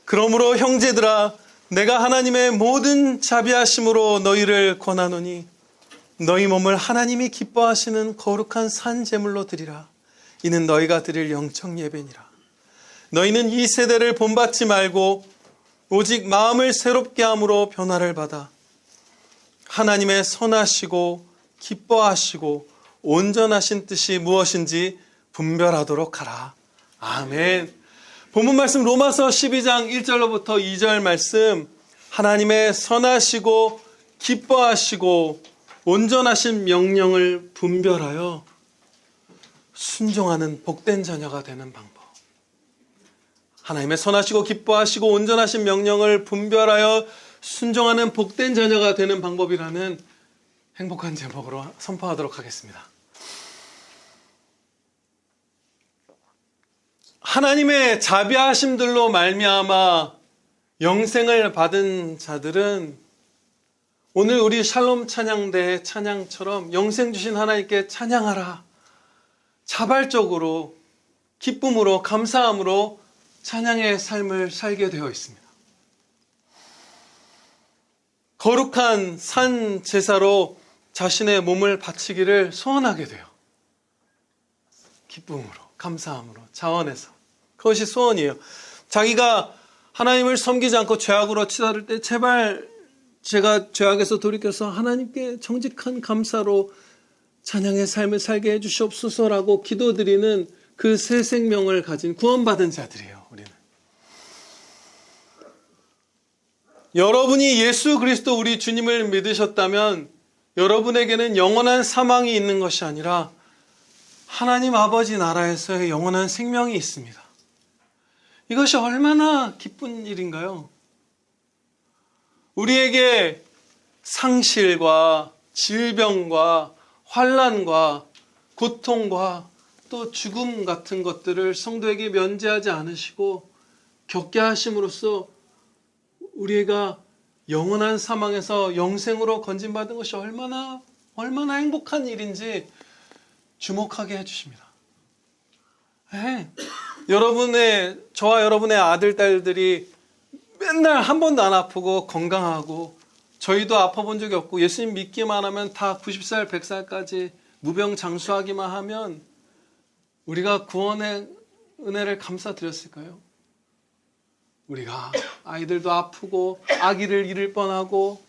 그러므로 형제들아, 내가 하나님의 모든 자비하심으로 너희를 권하노니 너희 몸을 하나님이 기뻐하시는 거룩한 산 제물로 드리라. 이는 너희가 드릴 영적 예배니라. 너희는 이 세대를 본받지 말고 오직 마음을 새롭게 함으로 변화를 받아 하나님의 선하시고 기뻐하시고 온전하신 뜻이 무엇인지 분별하도록 하라. 아멘. 본문 말씀 로마서 12장 1절로부터 2절 말씀, 하나님의 선하시고 기뻐하시고 온전하신 명령을 분별하여 순종하는 복된 자녀가 되는 방법. 하나님의 선하시고 기뻐하시고 온전하신 명령을 분별하여 순종하는 복된 자녀가 되는 방법이라는 행복한 제목으로 선포하도록 하겠습니다. 하나님의 자비하심들로 말미암아 영생을 받은 자들은 오늘 우리 샬롬 찬양대 찬양처럼 영생 주신 하나님께 찬양하라, 자발적으로 기쁨으로 감사함으로 찬양의 삶을 살게 되어 있습니다. 거룩한 산 제사로 자신의 몸을 바치기를 소원하게 돼요. 기쁨으로, 감사함으로, 자원해서. 그것이 소원이에요. 자기가 하나님을 섬기지 않고 죄악으로 치달을 때 제발 제가 죄악에서 돌이켜서 하나님께 정직한 감사로 찬양의 삶을 살게 해주시옵소서라고 기도드리는 그 새 생명을 가진 구원받은 자들이에요. 우리는. 여러분이 예수 그리스도 우리 주님을 믿으셨다면 여러분에게는 영원한 사망이 있는 것이 아니라 하나님 아버지 나라에서의 영원한 생명이 있습니다. 이것이 얼마나 기쁜 일인가요? 우리에게 상실과 질병과 환난과 고통과 또 죽음 같은 것들을 성도에게 면제하지 않으시고 겪게 하심으로써 우리가 영원한 사망에서 영생으로 건진받은 것이 얼마나 행복한 일인지 주목하게 해주십니다. 네. 저와 여러분의 아들, 딸들이 맨날 한 번도 안 아프고 건강하고 저희도 아파본 적이 없고 예수님 믿기만 하면 다 90살, 100살까지 무병장수하기만 하면 우리가 구원의 은혜를 감사드렸을까요? 우리가 아이들도 아프고 아기를 잃을 뻔하고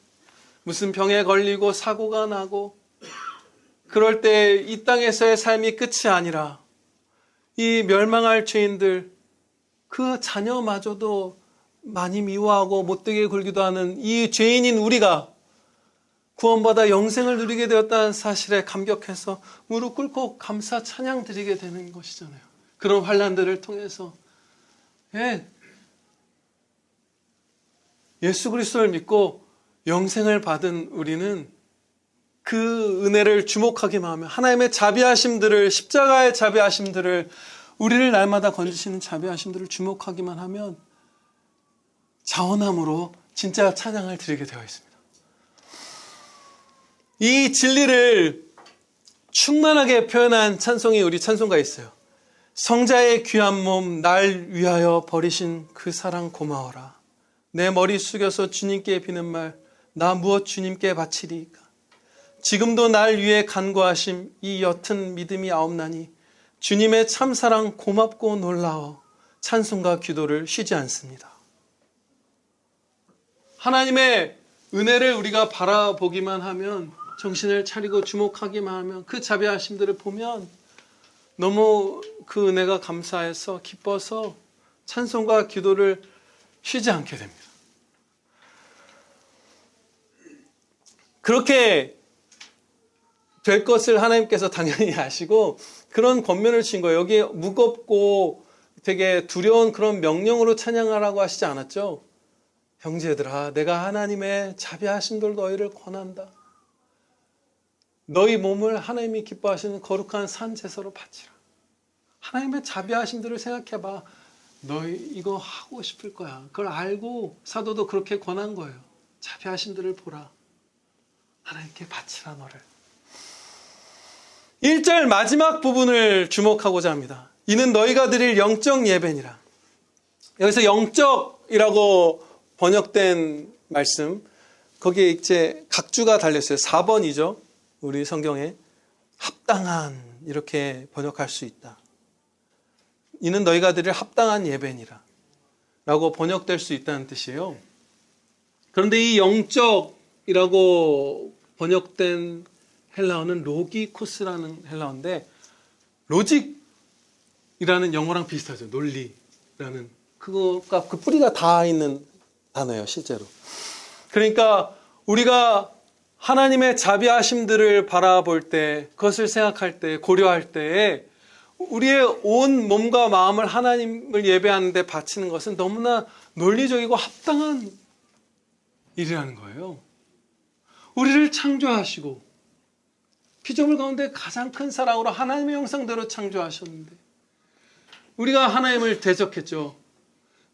무슨 병에 걸리고 사고가 나고 그럴 때 이 땅에서의 삶이 끝이 아니라 이 멸망할 죄인들, 그 자녀마저도 많이 미워하고 못되게 굴기도 하는 이 죄인인 우리가 구원받아 영생을 누리게 되었다는 사실에 감격해서 무릎 꿇고 감사 찬양 드리게 되는 것이잖아요. 그런 환난들을 통해서. 예수 그리스도를 믿고 영생을 받은 우리는 그 은혜를 주목하기만 하면 하나님의 자비하심들을, 십자가의 자비하심들을, 우리를 날마다 건지시는 자비하심들을 주목하기만 하면 자원함으로 진짜 찬양을 드리게 되어 있습니다. 이 진리를 충만하게 표현한 찬송이 우리 찬송가에 있어요. 성자의 귀한 몸 날 위하여 버리신 그 사랑 고마워라. 내 머리 숙여서 주님께 비는 말, 나 무엇 주님께 바치리까. 지금도 날 위해 간구하심 이 옅은 믿음이 아옵나니 주님의 참사랑 고맙고 놀라워 찬송과 기도를 쉬지 않습니다. 하나님의 은혜를 우리가 바라보기만 하면, 정신을 차리고 주목하기만 하면, 그 자비하심들을 보면 너무 그 은혜가 감사해서 기뻐서 찬송과 기도를 쉬지 않게 됩니다. 그렇게 될 것을 하나님께서 당연히 아시고 그런 권면을 주신 거예요. 여기 무겁고 되게 두려운 그런 명령으로 찬양하라고 하시지 않았죠? 형제들아, 내가 하나님의 자비하심들 너희를 권한다. 너희 몸을 하나님이 기뻐하시는 거룩한 산 제사로 바치라. 하나님의 자비하심들을 생각해봐. 너희 이거 하고 싶을 거야. 그걸 알고 사도도 그렇게 권한 거예요. 자비하심들을 보라. 하나님께 바치라 너를. 1절 마지막 부분을 주목하고자 합니다. 이는 너희가 드릴 영적 예배니라. 여기서 영적 영적이라고 번역된 말씀, 거기에 이제 각주가 달렸어요. 4번이죠. 우리 성경에. 합당한, 이렇게 번역할 수 있다. 이는 너희가 드릴 합당한 예배니라 라고 번역될 수 있다는 뜻이에요. 그런데 이 영적이라고 번역된 헬라어는 로기코스라는 헬라어인데, 로직이라는 영어랑 비슷하죠. 논리라는. 그거가 그 뿌리가 다 있는 단어예요, 실제로. 그러니까 우리가 하나님의 자비하심들을 바라볼 때, 그것을 생각할 때, 고려할 때에 우리의 온 몸과 마음을 하나님을 예배하는 데 바치는 것은 너무나 논리적이고 합당한 일이라는 거예요. 우리를 창조하시고 피조물 가운데 가장 큰 사랑으로 하나님의 형상대로 창조하셨는데 우리가 하나님을 대적했죠.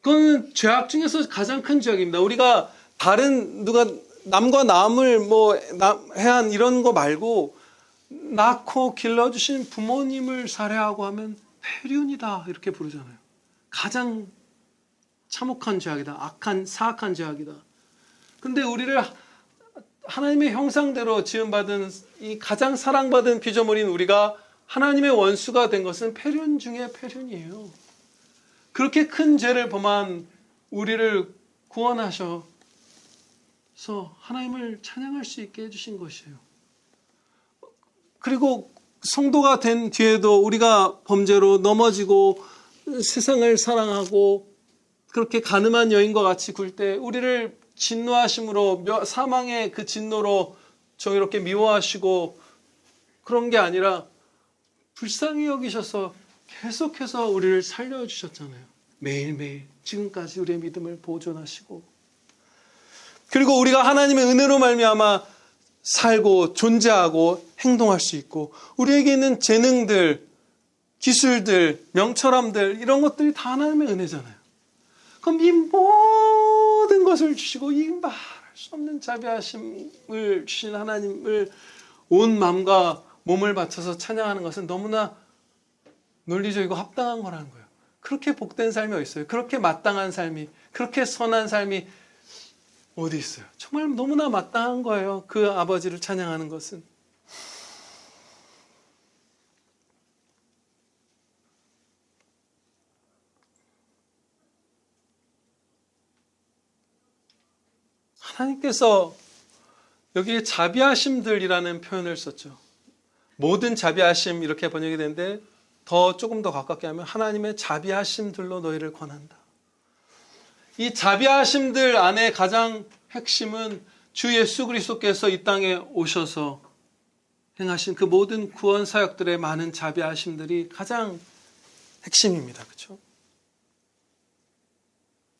그건 죄악 중에서 가장 큰 죄악입니다. 우리가 다른 누가 남과 남을 해한 이런 거 말고 낳고 길러주신 부모님을 살해하고 하면 폐륜이다 이렇게 부르잖아요. 가장 참혹한 죄악이다. 사악한 죄악이다. 근데 우리를 하나님의 형상대로 지음받은 이 가장 사랑받은 피조물인 우리가 하나님의 원수가 된 것은 폐륜 중에 폐륜이에요. 그렇게 큰 죄를 범한 우리를 구원하셔서 하나님을 찬양할 수 있게 해주신 것이에요. 그리고 성도가 된 뒤에도 우리가 범죄로 넘어지고 세상을 사랑하고 그렇게 가늠한 여인과 같이 굴 때 우리를 진노하심으로 사망의 그 진노로 정의롭게 미워하시고 그런 게 아니라 불쌍히 여기셔서 계속해서 우리를 살려주셨잖아요. 매일매일 지금까지 우리의 믿음을 보존하시고 그리고 우리가 하나님의 은혜로 말미암아 살고 존재하고 행동할 수 있고 우리에게 있는 재능들, 기술들, 명철함들 이런 것들이 다 하나님의 은혜잖아요. 그럼 이 모든 것을 주시고 이 말할 수 없는 자비하심을 주신 하나님을 온 마음과 몸을 바쳐서 찬양하는 것은 너무나 논리적이고 합당한 거라는 거예요. 그렇게 복된 삶이 어디 있어요? 그렇게 마땅한 삶이, 그렇게 선한 삶이 어디 있어요? 정말 너무나 마땅한 거예요. 그 아버지를 찬양하는 것은. 하나님께서 여기에 자비하심들이라는 표현을 썼죠. 모든 자비하심 이렇게 번역이 되는데 조금 더 가깝게 하면 하나님의 자비하심들로 너희를 권한다. 이 자비하심들 안에 가장 핵심은 주 예수 그리스도께서 이 땅에 오셔서 행하신 그 모든 구원 사역들의 많은 자비하심들이 가장 핵심입니다. 그렇죠?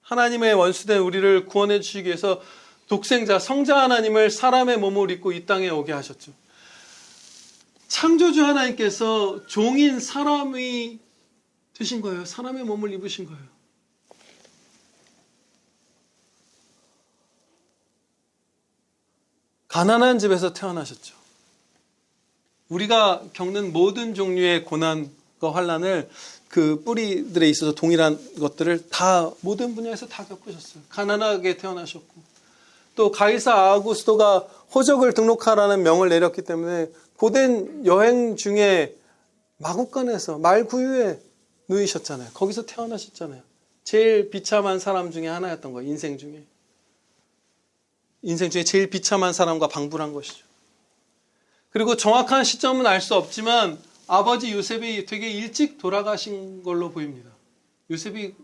하나님의 원수된 우리를 구원해 주시기 위해서 독생자 성자 하나님을 사람의 몸을 입고 이 땅에 오게 하셨죠. 창조주 하나님께서 종인 사람이 되신 거예요. 사람의 몸을 입으신 거예요. 가난한 집에서 태어나셨죠. 우리가 겪는 모든 종류의 고난과 환난을 그 뿌리들에 있어서 동일한 것들을 다 모든 분야에서 다 겪으셨어요. 가난하게 태어나셨고 또 가이사 아우구스토가 호적을 등록하라는 명을 내렸기 때문에 고된 여행 중에 마국간에서 말구유에 누이셨잖아요. 거기서 태어나셨잖아요. 제일 비참한 사람 중에 하나였던 거예요. 인생 중에 제일 비참한 사람과 방불한 것이죠. 그리고 정확한 시점은 알 수 없지만 아버지 요셉이 되게 일찍 돌아가신 걸로 보입니다. 요셉이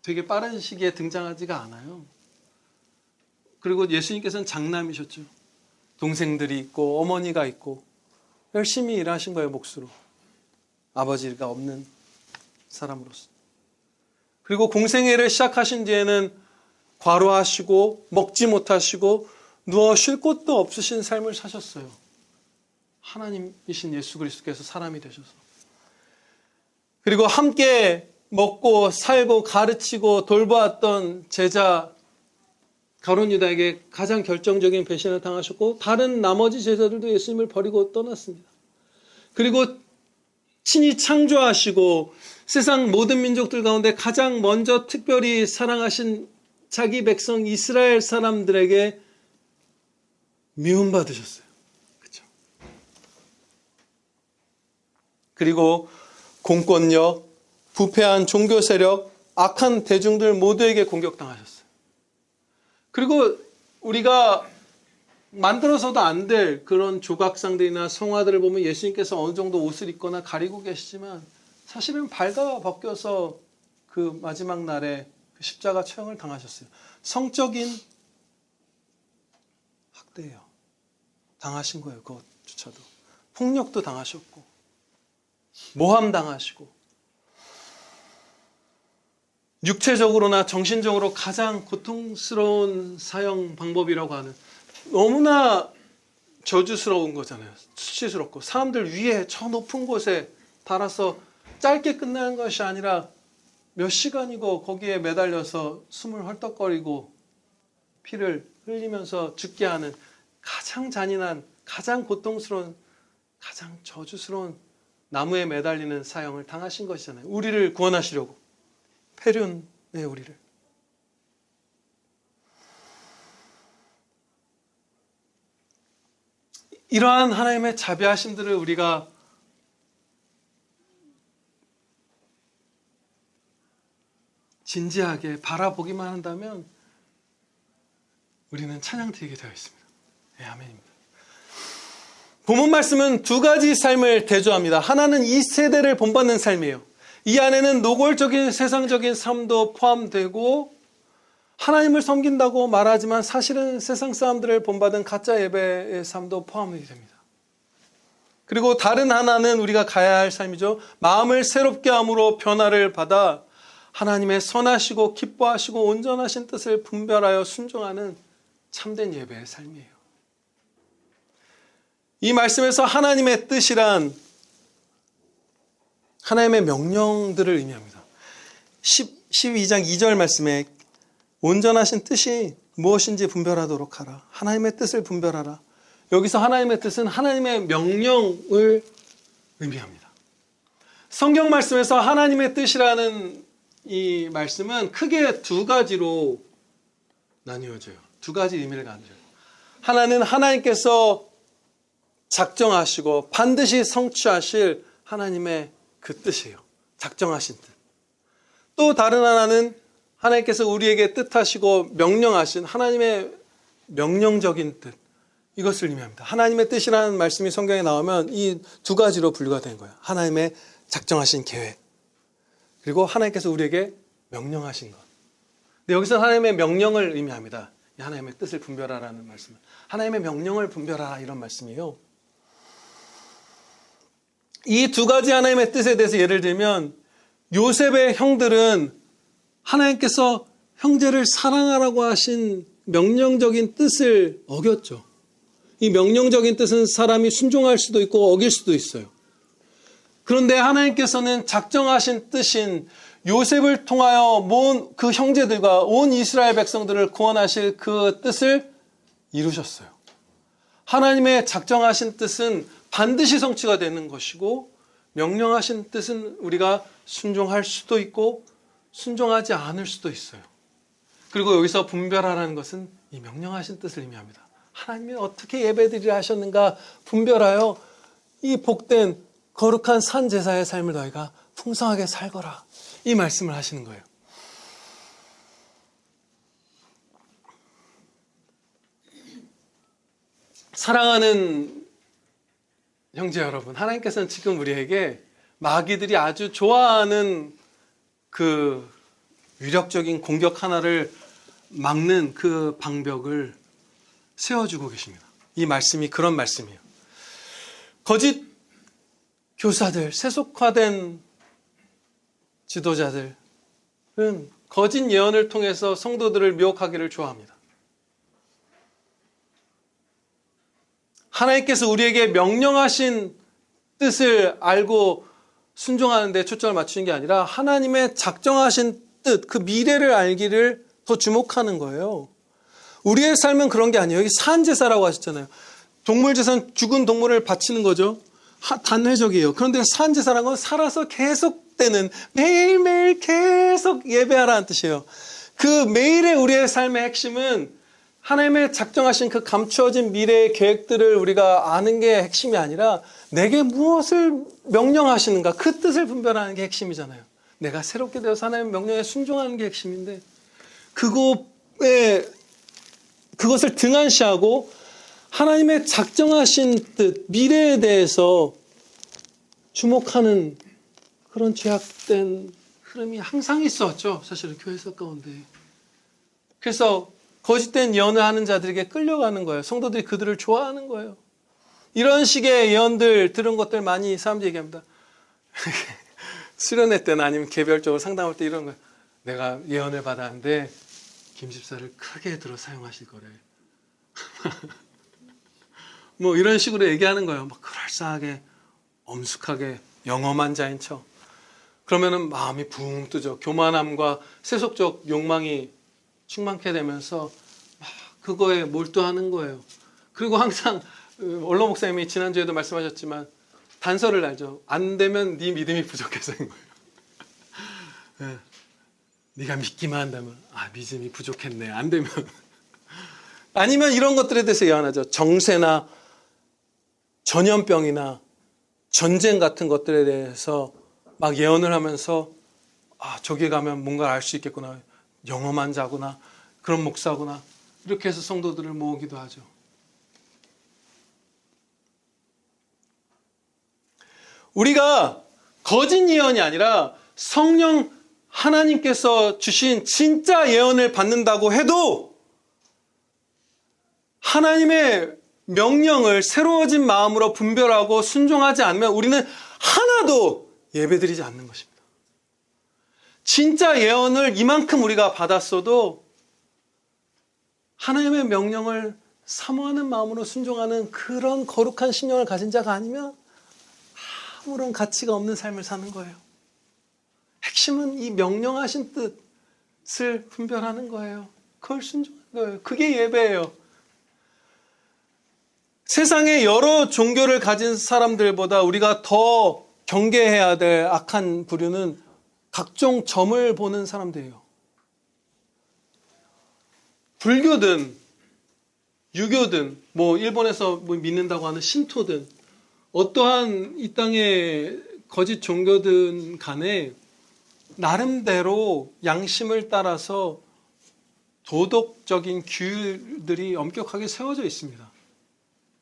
되게 빠른 시기에 등장하지가 않아요. 그리고 예수님께서는 장남이셨죠. 동생들이 있고 어머니가 있고 열심히 일하신 거예요. 몫으로. 아버지가 없는 사람으로서. 그리고 공생애를 시작하신 뒤에는 과로하시고 먹지 못하시고 누워 쉴 곳도 없으신 삶을 사셨어요. 하나님이신 예수 그리스도께서 사람이 되셔서. 그리고 함께 먹고 살고 가르치고 돌보았던 제자 가룟 유다에게 가장 결정적인 배신을 당하셨고 다른 나머지 제자들도 예수님을 버리고 떠났습니다. 그리고 친히 창조하시고 세상 모든 민족들 가운데 가장 먼저 특별히 사랑하신 자기 백성 이스라엘 사람들에게 미움받으셨어요. 그렇죠? 그리고 공권력, 부패한 종교 세력, 악한 대중들 모두에게 공격당하셨어요. 그리고 우리가 만들어서도 안 될 그런 조각상들이나 성화들을 보면 예수님께서 어느 정도 옷을 입거나 가리고 계시지만 사실은 발가 벗겨서 그 마지막 날에 그 십자가 처형을 당하셨어요. 성적인 학대예요. 당하신 거예요. 그것조차도. 폭력도 당하셨고 모함 당하시고 육체적으로나 정신적으로 가장 고통스러운 사형 방법이라고 하는 너무나 저주스러운 거잖아요. 수치스럽고 사람들 위에 저 높은 곳에 달아서 짧게 끝나는 것이 아니라 몇 시간이고 거기에 매달려서 숨을 헐떡거리고 피를 흘리면서 죽게 하는 가장 잔인한, 가장 고통스러운, 가장 저주스러운 나무에 매달리는 사형을 당하신 것이잖아요. 우리를 구원하시려고. 폐륜의 우리를. 이러한 하나님의 자비하심들을 우리가 진지하게 바라보기만 한다면 우리는 찬양드리게 되어 있습니다. 네, 아멘입니다. 본문 말씀은 두 가지 삶을 대조합니다. 하나는 이 세대를 본받는 삶이에요. 이 안에는 노골적인 세상적인 삶도 포함되고 하나님을 섬긴다고 말하지만 사실은 세상 사람들을 본받은 가짜 예배의 삶도 포함이 됩니다. 그리고 다른 하나는 우리가 가야 할 삶이죠. 마음을 새롭게 함으로 변화를 받아 하나님의 선하시고 기뻐하시고 온전하신 뜻을 분별하여 순종하는 참된 예배의 삶이에요. 이 말씀에서 하나님의 뜻이란 하나님의 명령들을 의미합니다. 12장 2절 말씀에 온전하신 뜻이 무엇인지 분별하도록 하라. 하나님의 뜻을 분별하라. 여기서 하나님의 뜻은 하나님의 명령을 의미합니다. 성경 말씀에서 하나님의 뜻이라는 이 말씀은 크게 두 가지로 나뉘어져요. 두 가지 의미를 가져요. 하나는 하나님께서 작정하시고 반드시 성취하실 하나님의 그 뜻이에요. 작정하신 뜻. 또 다른 하나는 하나님께서 우리에게 뜻하시고 명령하신 하나님의 명령적인 뜻. 이것을 의미합니다. 하나님의 뜻이라는 말씀이 성경에 나오면 이 두 가지로 분류가 되는 거예요. 하나님의 작정하신 계획. 그리고 하나님께서 우리에게 명령하신 것. 근데 여기서 하나님의 명령을 의미합니다. 하나님의 뜻을 분별하라는 말씀은. 하나님의 명령을 분별하라 이런 말씀이에요. 이 두 가지 하나님의 뜻에 대해서 예를 들면 요셉의 형들은 하나님께서 형제를 사랑하라고 하신 명령적인 뜻을 어겼죠. 이 명령적인 뜻은 사람이 순종할 수도 있고 어길 수도 있어요. 그런데 하나님께서는 작정하신 뜻인 요셉을 통하여 모은 그 형제들과 온 이스라엘 백성들을 구원하실 그 뜻을 이루셨어요. 하나님의 작정하신 뜻은 반드시 성취가 되는 것이고 명령하신 뜻은 우리가 순종할 수도 있고 순종하지 않을 수도 있어요. 그리고 여기서 분별하라는 것은 이 명령하신 뜻을 의미합니다. 하나님이 어떻게 예배드리려 하셨는가 분별하여 이 복된 거룩한 산 제사의 삶을 너희가 풍성하게 살거라. 이 말씀을 하시는 거예요. 사랑하는 형제 여러분, 하나님께서는 지금 우리에게 마귀들이 아주 좋아하는 그 위력적인 공격 하나를 막는 그 방벽을 세워주고 계십니다. 이 말씀이 그런 말씀이에요. 거짓 교사들, 세속화된 지도자들은 거짓 예언을 통해서 성도들을 미혹하기를 좋아합니다. 하나님께서 우리에게 명령하신 뜻을 알고 순종하는 데 초점을 맞추는 게 아니라 하나님의 작정하신 뜻, 그 미래를 알기를 더 주목하는 거예요. 우리의 삶은 그런 게 아니에요. 여기 산제사라고 하셨잖아요. 동물제사는 죽은 동물을 바치는 거죠. 단회적이에요. 그런데 산제사라는 건 살아서 계속 때는 매일매일 계속 예배하라는 뜻이에요. 그 매일의 우리의 삶의 핵심은 하나님의 작정하신 그 감추어진 미래의 계획들을 우리가 아는 게 핵심이 아니라 내게 무엇을 명령하시는가 그 뜻을 분별하는 게 핵심이잖아요. 내가 새롭게 되어서 하나님의 명령에 순종하는 게 핵심인데 그것을 등한시하고 하나님의 작정하신 뜻, 미래에 대해서 주목하는 그런 죄악된 흐름이 항상 있었죠. 사실은 교회사 가운데. 그래서 거짓된 예언을 하는 자들에게 끌려가는 거예요. 성도들이 그들을 좋아하는 거예요. 이런 식의 예언들 들은 것들 많이 사람들이 얘기합니다. 수련회 때나 아니면 개별적으로 상담할 때 이런 거예요. 내가 예언을 받았는데 김 집사를 크게 들어 사용하실 거래. 뭐 이런 식으로 얘기하는 거예요. 막 그럴싸하게 엄숙하게 영험한 자인 척. 그러면은 마음이 붕 뜨죠. 교만함과 세속적 욕망이 충만케 되면서 막 그거에 몰두하는 거예요. 그리고 항상 원로 목사님이 지난주에도 말씀하셨지만 단서를 알죠. 안 되면 네 믿음이 부족해서인 거예요. 네. 네가 믿기만 한다면 믿음이 부족했네. 안 되면 아니면 이런 것들에 대해서 예언하죠. 정세나 전염병이나 전쟁 같은 것들에 대해서 막 예언을 하면서 저기 가면 뭔가 알 수 있겠구나. 영험한 자구나. 그런 목사구나. 이렇게 해서 성도들을 모으기도 하죠. 우리가 거짓 예언이 아니라 성령 하나님께서 주신 진짜 예언을 받는다고 해도 하나님의 명령을 새로워진 마음으로 분별하고 순종하지 않으면 우리는 하나도 예배드리지 않는 것입니다. 진짜 예언을 이만큼 우리가 받았어도 하나님의 명령을 사모하는 마음으로 순종하는 그런 거룩한 신령을 가진 자가 아니면 아무런 가치가 없는 삶을 사는 거예요. 핵심은 이 명령하신 뜻을 분별하는 거예요. 그걸 순종하는 거예요. 그게 예배예요. 세상의 여러 종교를 가진 사람들보다 우리가 더 경계해야 될 악한 부류는 각종 점을 보는 사람들이에요. 불교든 유교든 일본에서 믿는다고 하는 신토든 어떠한 이 땅의 거짓 종교든 간에 나름대로 양심을 따라서 도덕적인 규율들이 엄격하게 세워져 있습니다.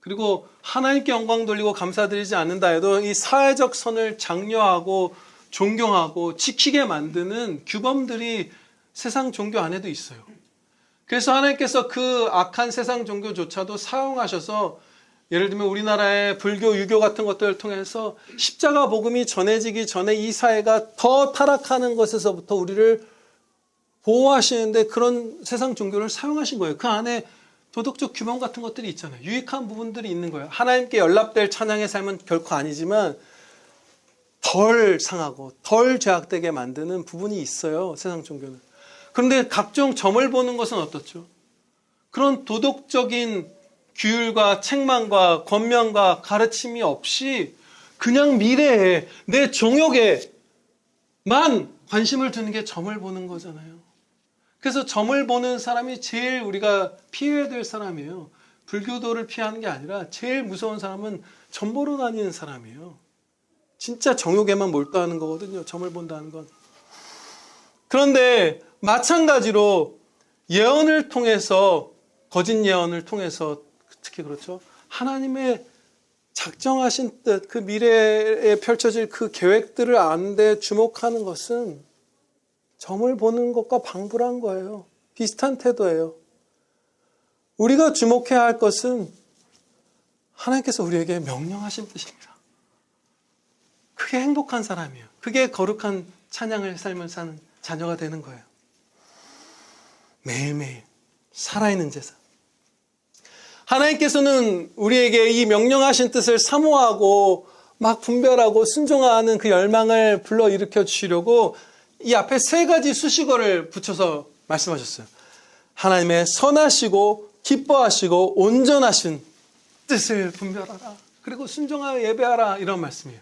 그리고 하나님께 영광 돌리고 감사드리지 않는다 해도 이 사회적 선을 장려하고 존경하고 지키게 만드는 규범들이 세상 종교 안에도 있어요. 그래서 하나님께서 그 악한 세상 종교조차도 사용하셔서 예를 들면 우리나라의 불교, 유교 같은 것들을 통해서 십자가 복음이 전해지기 전에 이 사회가 더 타락하는 것에서부터 우리를 보호하시는데 그런 세상 종교를 사용하신 거예요. 그 안에 도덕적 규범 같은 것들이 있잖아요. 유익한 부분들이 있는 거예요. 하나님께 연락될 찬양의 삶은 결코 아니지만 덜 상하고 덜 죄악되게 만드는 부분이 있어요. 세상 종교는. 그런데 각종 점을 보는 것은 어떻죠? 그런 도덕적인 규율과 책망과 권면과 가르침이 없이 그냥 미래에 내 정욕에만 관심을 두는 게 점을 보는 거잖아요. 그래서 점을 보는 사람이 제일 우리가 피해야 될 사람이에요. 불교도를 피하는 게 아니라 제일 무서운 사람은 점 보러 다니는 사람이에요. 진짜 정욕에만 몰두하는 거거든요. 점을 본다는 건. 그런데 마찬가지로 예언을 통해서 거짓 예언을 통해서 특히 그렇죠. 하나님의 작정하신 뜻, 그 미래에 펼쳐질 그 계획들을 아는데 주목하는 것은 점을 보는 것과 방불한 거예요. 비슷한 태도예요. 우리가 주목해야 할 것은 하나님께서 우리에게 명령하신 뜻입니다. 그게 행복한 사람이에요. 그게 거룩한 찬양을 삶을 사는 자녀가 되는 거예요. 매일매일 살아있는 제사. 하나님께서는 우리에게 이 명령하신 뜻을 사모하고 막 분별하고 순종하는 그 열망을 불러일으켜 주시려고 이 앞에 세 가지 수식어를 붙여서 말씀하셨어요. 하나님의 선하시고 기뻐하시고 온전하신 뜻을 분별하라. 그리고 순종하여 예배하라. 이런 말씀이에요.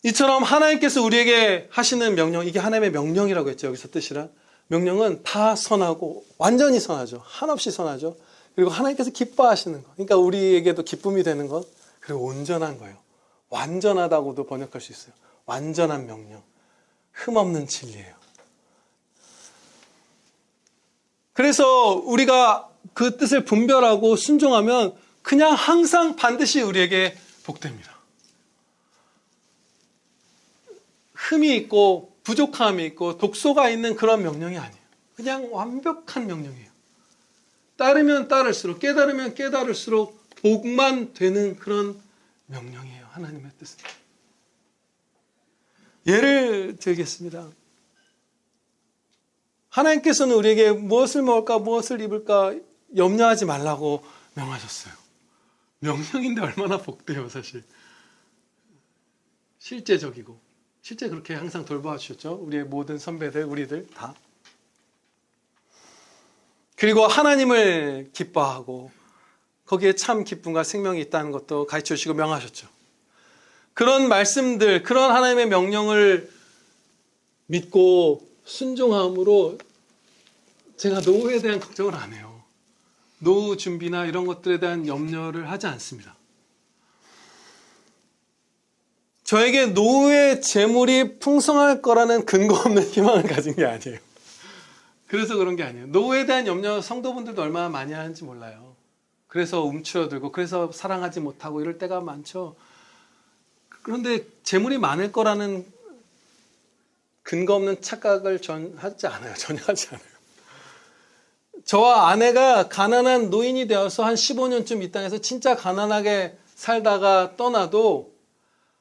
이처럼 하나님께서 우리에게 하시는 명령, 이게 하나님의 명령이라고 했죠. 여기서 뜻이라. 명령은 다 선하고 완전히 선하죠. 한없이 선하죠. 그리고 하나님께서 기뻐하시는 것. 그러니까 우리에게도 기쁨이 되는 것. 그리고 온전한 거예요. 완전하다고도 번역할 수 있어요. 완전한 명령. 흠없는 진리예요. 그래서 우리가 그 뜻을 분별하고 순종하면 그냥 항상 반드시 우리에게 복됩니다. 흠이 있고 부족함이 있고 독소가 있는 그런 명령이 아니에요. 그냥 완벽한 명령이에요. 따르면 따를수록, 깨달으면 깨달을수록 복만 되는 그런 명령이에요. 하나님의 뜻은. 예를 들겠습니다. 하나님께서는 우리에게 무엇을 먹을까, 무엇을 입을까 염려하지 말라고 명하셨어요. 명령인데 얼마나 복돼요, 사실. 실제적이고. 실제 그렇게 항상 돌봐 주셨죠. 우리의 모든 선배들, 우리들 다. 그리고 하나님을 기뻐하고 거기에 참 기쁨과 생명이 있다는 것도 가르쳐 주시고 명하셨죠. 그런 말씀들, 그런 하나님의 명령을 믿고 순종함으로 제가 노후에 대한 걱정을 안 해요. 노후 준비나 이런 것들에 대한 염려를 하지 않습니다. 저에게 노후의 재물이 풍성할 거라는 근거 없는 희망을 가진 게 아니에요. 그래서 그런 게 아니에요. 노후에 대한 염려 성도분들도 얼마나 많이 하는지 몰라요. 그래서 움츠러들고 그래서 사랑하지 못하고 이럴 때가 많죠. 그런데 재물이 많을 거라는 근거 없는 착각을 하지 않아요. 전혀 하지 않아요. 저와 아내가 가난한 노인이 되어서 한 15년쯤 이 땅에서 진짜 가난하게 살다가 떠나도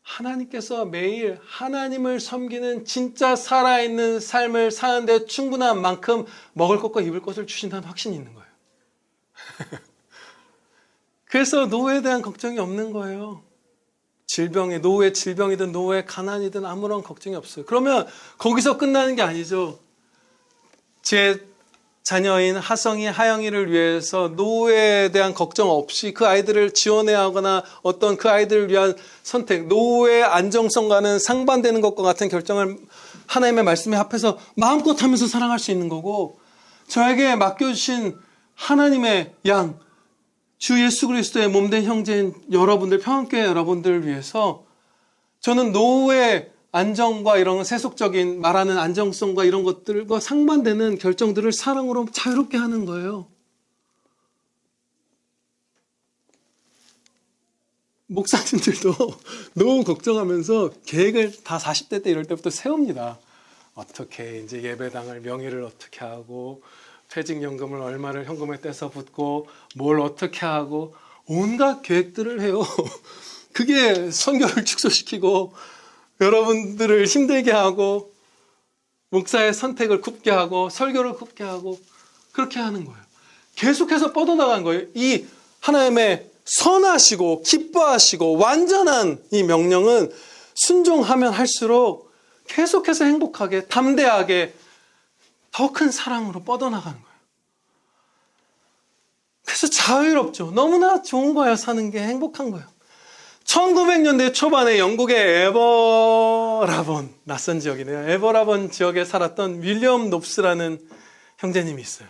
하나님께서 매일 하나님을 섬기는 진짜 살아있는 삶을 사는데 충분한 만큼 먹을 것과 입을 것을 주신다는 확신이 있는 거예요. 그래서 노후에 대한 걱정이 없는 거예요. 노후의 질병이든 노후의 가난이든 아무런 걱정이 없어요. 그러면 거기서 끝나는 게 아니죠. 제 자녀인 하성이, 하영이를 위해서 노후에 대한 걱정 없이 그 아이들을 지원해야 하거나 어떤 그 아이들을 위한 선택, 노후의 안정성과는 상반되는 것과 같은 결정을 하나님의 말씀에 합해서 마음껏 하면서 사랑할 수 있는 거고, 저에게 맡겨주신 하나님의 양, 주 예수 그리스도의 몸된 형제인 여러분들, 평안교회 여러분들을 위해서 저는 노후의 안정과 이런 세속적인 말하는 안정성과 이런 것들과 상반되는 결정들을 사랑으로 자유롭게 하는 거예요. 목사님들도 노후 걱정하면서 계획을 다 40대 때 이럴 때부터 세웁니다. 어떻게 이제 예배당을 명의를 어떻게 하고 퇴직연금을 얼마를 현금에 떼서 붓고 뭘 어떻게 하고 온갖 계획들을 해요. 그게 선교를 축소시키고 여러분들을 힘들게 하고 목사의 선택을 굽게 하고 설교를 굽게 하고 그렇게 하는 거예요. 계속해서 뻗어나간 거예요. 이 하나님의 선하시고 기뻐하시고 완전한 이 명령은 순종하면 할수록 계속해서 행복하게 담대하게 더 큰 사랑으로 뻗어나가는 거예요. 그래서 자유롭죠. 너무나 좋은 거예요. 사는 게 행복한 거예요. 1900년대 초반에 영국의 에버라본, 낯선 지역이네요. 에버라본 지역에 살았던 윌리엄 롭스라는 형제님이 있어요.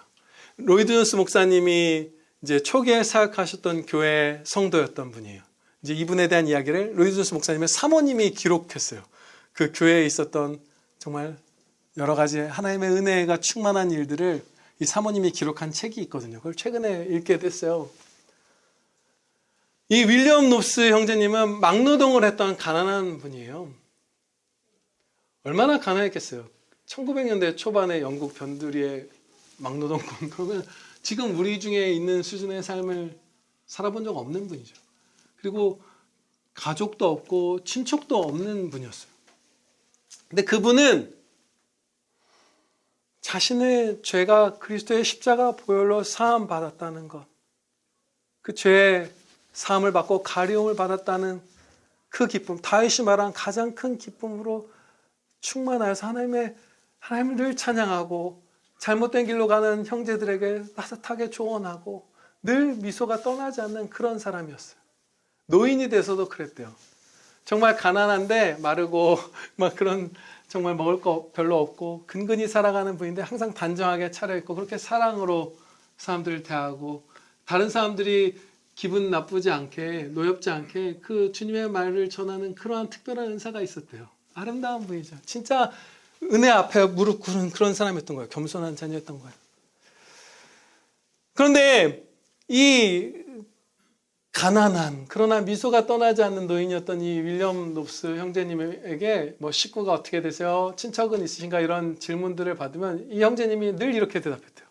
로이드 존스 목사님이 이제 초기에 사역하셨던 교회 성도였던 분이에요. 이제 이분에 대한 이야기를 로이드 존스 목사님의 사모님이 기록했어요. 그 교회에 있었던 정말 여러 가지 하나님의 은혜가 충만한 일들을 이 사모님이 기록한 책이 있거든요. 그걸 최근에 읽게 됐어요. 이 윌리엄 롭스 형제님은 막노동을 했던 가난한 분이에요. 얼마나 가난했겠어요. 1900년대 초반에 영국 변두리의 막노동꾼, 그러면 지금 우리 중에 있는 수준의 삶을 살아본 적 없는 분이죠. 그리고 가족도 없고 친척도 없는 분이었어요. 근데 그분은 자신의 죄가 그리스도의 십자가 보혈로 사함 받았다는 것, 그 죄의 사함을 받고 가려움을 받았다는 그 기쁨, 다윗이 말한 가장 큰 기쁨으로 충만하여서 하나님을 늘 찬양하고 잘못된 길로 가는 형제들에게 따뜻하게 조언하고 늘 미소가 떠나지 않는 그런 사람이었어요. 노인이 돼서도 그랬대요. 정말 가난한데 마르고 막 그런 정말 먹을 거 별로 없고 근근히 살아가는 분인데 항상 단정하게 차려입고 그렇게 사랑으로 사람들을 대하고 다른 사람들이 기분 나쁘지 않게 노엽지 않게 그 주님의 말을 전하는 그러한 특별한 은사가 있었대요. 아름다운 분이죠. 진짜 은혜 앞에 무릎 꿇은 그런 사람이었던 거예요. 겸손한 자녀였던 거예요. 그런데 이 가난한 그러나 미소가 떠나지 않는 노인이었던 이 윌리엄 롭스 형제님에게 뭐 식구가 어떻게 되세요? 친척은 있으신가? 이런 질문들을 받으면 이 형제님이 늘 이렇게 대답했대요.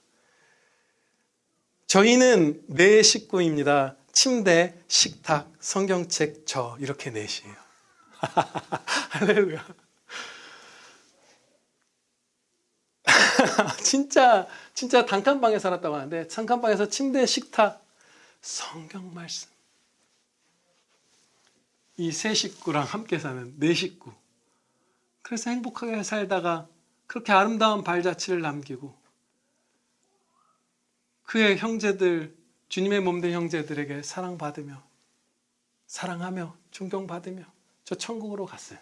저희는 네 식구입니다. 침대, 식탁, 성경책, 저 이렇게 넷이에요. 할렐루야. 진짜 단칸방에 살았다고 하는데 단칸방에서 침대, 식탁, 성경 말씀 이 세 식구랑 함께 사는 네 식구. 그래서 행복하게 살다가 그렇게 아름다운 발자취를 남기고 그의 형제들, 주님의 몸된 형제들에게 사랑받으며 사랑하며 존경받으며 저 천국으로 갔어요.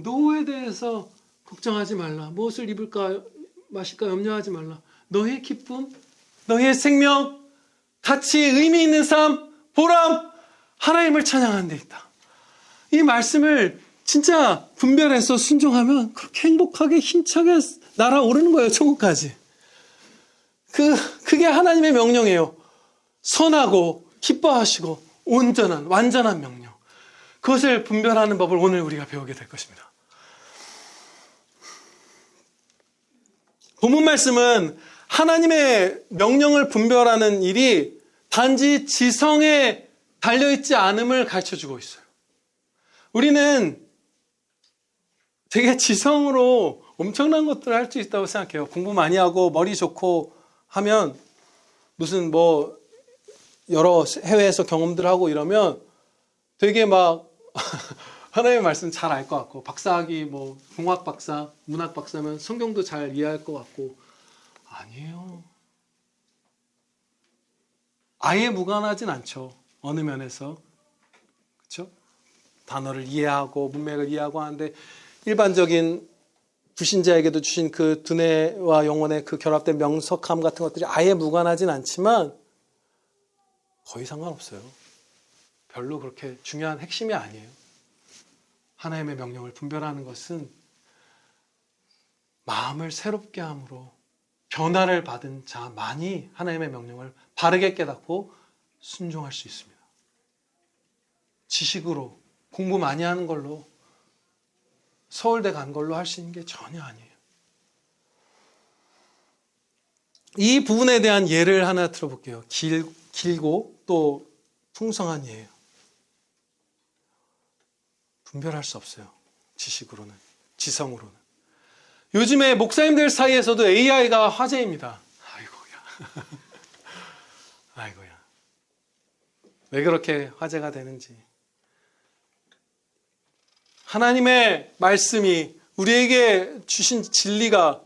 노후에 대해서 걱정하지 말라. 무엇을 입을까 마실까 염려하지 말라. 너의 기쁨, 너의 생명, 가치, 의미 있는 삶, 보람, 하나님을 찬양하는 데 있다. 이 말씀을 진짜 분별해서 순종하면 그렇게 행복하게 힘차게 날아오르는 거예요. 천국까지. 그게 하나님의 명령이에요. 선하고 기뻐하시고 온전한 완전한 명령. 그것을 분별하는 법을 오늘 우리가 배우게 될 것입니다. 본문 말씀은 하나님의 명령을 분별하는 일이 단지 지성에 달려있지 않음을 가르쳐주고 있어요. 우리는 되게 지성으로 엄청난 것들을 할 수 있다고 생각해요. 공부 많이 하고 머리 좋고 하면 무슨 뭐 여러 해외에서 경험들 하고 이러면 되게 막 하나님의 말씀 잘 알 것 같고 박사학위 뭐 공학 박사, 문학 박사면 성경도 잘 이해할 것 같고 아니에요. 아예 무관하진 않죠. 어느 면에서. 그렇죠? 단어를 이해하고 문맥을 이해하고 하는데 일반적인 불신자에게도 주신 그 두뇌와 영혼의 그 결합된 명석함 같은 것들이 아예 무관하진 않지만 거의 상관없어요. 별로 그렇게 중요한 핵심이 아니에요. 하나님의 명령을 분별하는 것은 마음을 새롭게 함으로 변화를 받은 자만이 하나님의 명령을 바르게 깨닫고 순종할 수 있습니다. 지식으로 공부 많이 하는 걸로 서울대 간 걸로 할 수 있는 게 전혀 아니에요. 이 부분에 대한 예를 하나 들어볼게요. 길고 또 풍성한 예예요. 분별할 수 없어요. 지식으로는, 지성으로는. 요즘에 목사님들 사이에서도 AI가 화제입니다. 아이고야. 아이고야. 왜 그렇게 화제가 되는지. 하나님의 말씀이 우리에게 주신 진리가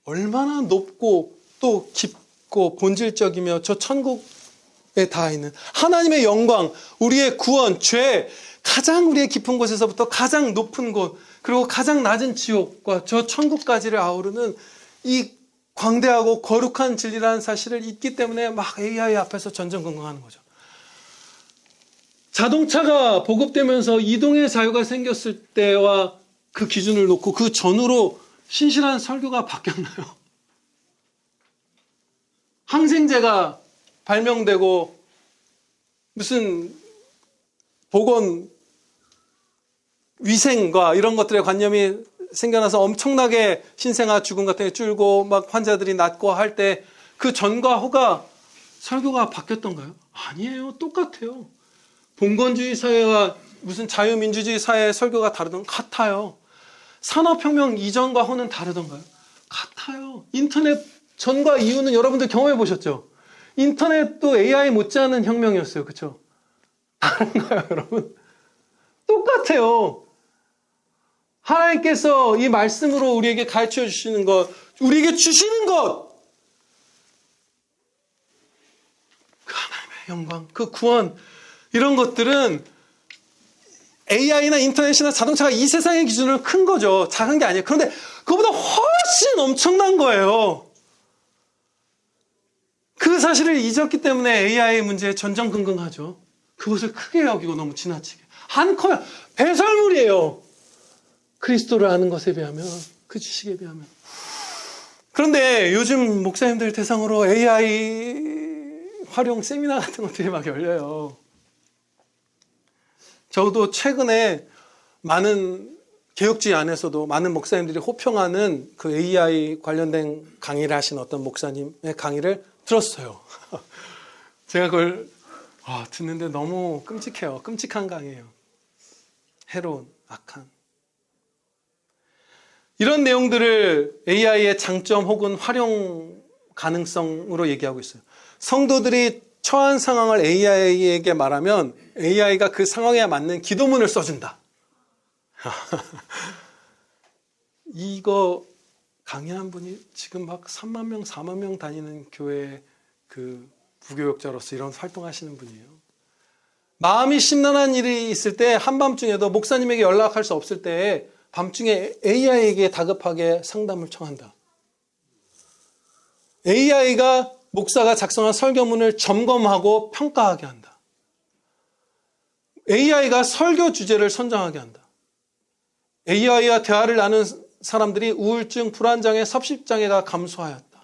얼마나 높고 또 깊고 본질적이며 저 천국에 닿아 있는 하나님의 영광, 우리의 구원, 죄, 가장 우리의 깊은 곳에서부터 가장 높은 곳, 그리고 가장 낮은 지옥과 저 천국까지를 아우르는 이 광대하고 거룩한 진리라는 사실을 잊기 때문에 막 AI 앞에서 전전긍긍하는 거죠. 자동차가 보급되면서 이동의 자유가 생겼을 때와 그 기준을 놓고 그 전후로 신실한 설교가 바뀌었나요? 항생제가 발명되고 무슨 보건 위생과 이런 것들의 관념이 생겨나서 엄청나게 신생아 죽음 같은 게 줄고 막 환자들이 낫고 할 때 그 전과 후가 설교가 바뀌었던가요? 아니에요. 똑같아요. 봉건주의 사회와 무슨 자유민주주의 사회의 설교가 다르던 같아요. 산업혁명 이전과 후는 다르던가요? 같아요. 인터넷 전과 이후는 여러분들 경험해 보셨죠? 인터넷도 AI 못지않은 혁명이었어요. 그렇죠? 다른가요, 여러분? 똑같아요. 하나님께서 이 말씀으로 우리에게 가르쳐 주시는 것, 우리에게 주시는 것, 그 하나님의 영광, 그 구원, 이런 것들은 AI나 인터넷이나 자동차가 이 세상의 기준으로 큰 거죠. 작은 게 아니에요. 그런데 그거보다 훨씬 엄청난 거예요. 그 사실을 잊었기 때문에 AI 문제에 전전긍긍하죠. 그것을 크게 여기고 너무 지나치게. 안 커요. 배설물이에요. 그리스도를 아는 것에 비하면, 그 지식에 비하면. 그런데 요즘 목사님들 대상으로 AI 활용 세미나 같은 것들이 막 열려요. 저도 최근에 많은 개혁주의 안에서도 많은 목사님들이 호평하는 그 AI 관련된 강의를 하신 어떤 목사님의 강의를 들었어요. 제가 그걸 듣는데 너무 끔찍해요. 끔찍한 강의예요. 해로운, 악한. 이런 내용들을 AI의 장점 혹은 활용 가능성으로 얘기하고 있어요. 성도들이 처한 상황을 AI에게 말하면 AI가 그 상황에 맞는 기도문을 써준다. 이거 강의한 분이 지금 막 3만 명, 4만 명 다니는 교회 그 부교역자로서 이런 활동하시는 분이에요. 마음이 심란한 일이 있을 때 한밤중에도 목사님에게 연락할 수 없을 때 밤중에 AI에게 다급하게 상담을 청한다. AI가 목사가 작성한 설교문을 점검하고 평가하게 한다. AI가 설교 주제를 선정하게 한다. AI와 대화를 나눈 사람들이 우울증, 불안장애, 섭식장애가 감소하였다.